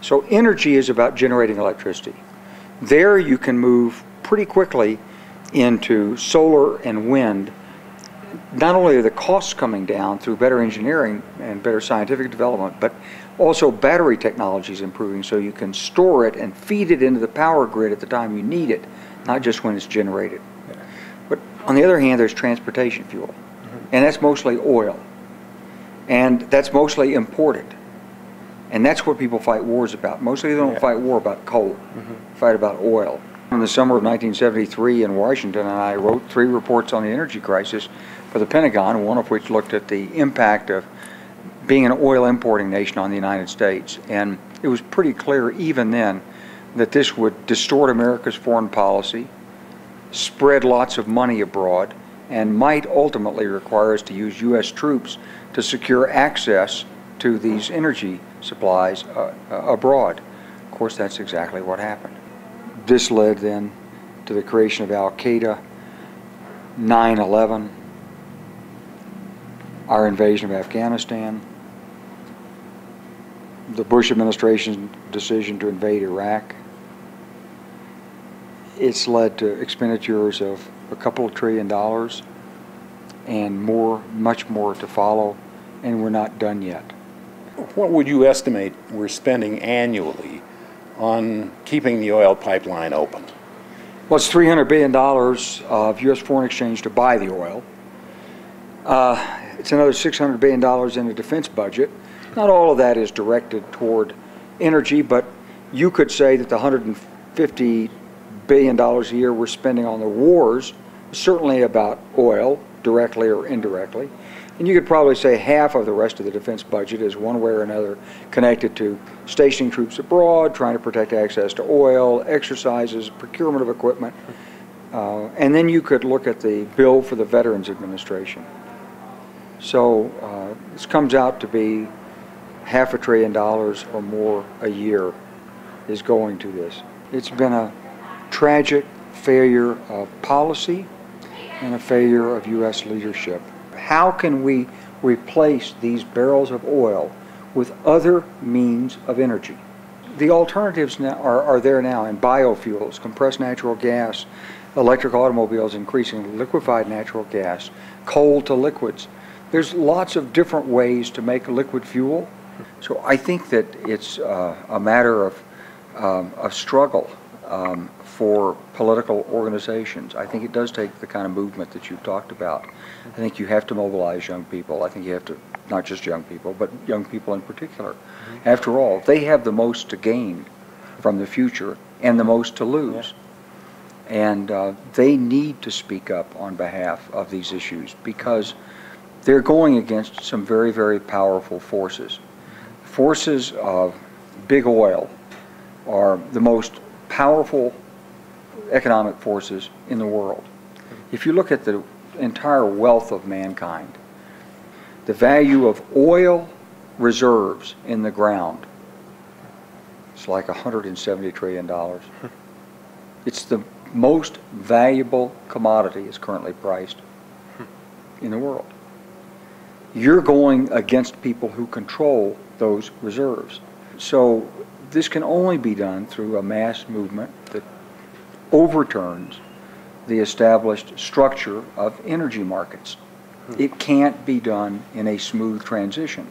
So energy is about generating electricity. There you can move pretty quickly into solar and wind. Not only are the costs coming down through better engineering and better scientific development, but also battery technology is improving, so you can store it and feed it into the power grid at the time you need it, not just when it's generated. But on the other hand, there's transportation fuel, and that's mostly oil, and that's mostly imported. And that's what people fight wars about. Mostly they don't fight war about coal, fight about oil. In the summer of 1973 in Washington, I wrote 3 reports on the energy crisis for the Pentagon, one of which looked at the impact of being an oil importing nation on the United States. And it was pretty clear even then that this would distort America's foreign policy, spread lots of money abroad, and might ultimately require us to use U.S. troops to secure access to these energy supplies abroad. Of course, that's exactly what happened. This led then to the creation of Al-Qaeda, 9/11, our invasion of Afghanistan, the Bush administration's decision to invade Iraq. It's led to expenditures of a couple of $1 trillion and more, much more to follow, and we're not done yet. What would you estimate we're spending annually on keeping the oil pipeline open? Well, it's $300 billion of U.S. foreign exchange to buy the oil. It's another $600 billion in the defense budget. Not all of that is directed toward energy, but you could say that the $150 billion a year we're spending on the wars is certainly about oil, directly or indirectly. And you could probably say half of the rest of the defense budget is one way or another connected to stationing troops abroad, trying to protect access to oil, exercises, procurement of equipment. And then you could look at the bill for the Veterans Administration. So this comes out to be $500 billion or more a year is going to this. It's been a tragic failure of policy and a failure of U.S. leadership. How can we replace these barrels of oil with other means of energy? The alternatives now are there now in biofuels, compressed natural gas, electric automobiles increasingly, liquefied natural gas, coal to liquids. There's lots of different ways to make liquid fuel. So I think that it's a matter of struggle for political organizations. I think it does take the kind of movement that you've talked about. I think you have to mobilize young people. I think you have to, not just young people, but young people in particular. After all, they have the most to gain from the future and the most to lose. And they need to speak up on behalf of these issues because they're going against some very, very powerful forces. Forces of big oil are the most powerful economic forces in the world. If you look at the entire wealth of mankind, the value of oil reserves in the ground, it's like $170 trillion. It's the most valuable commodity is currently priced in the world. You're going against people who control those reserves. So this can only be done through a mass movement that overturns the established structure of energy markets. It can't be done in a smooth transition.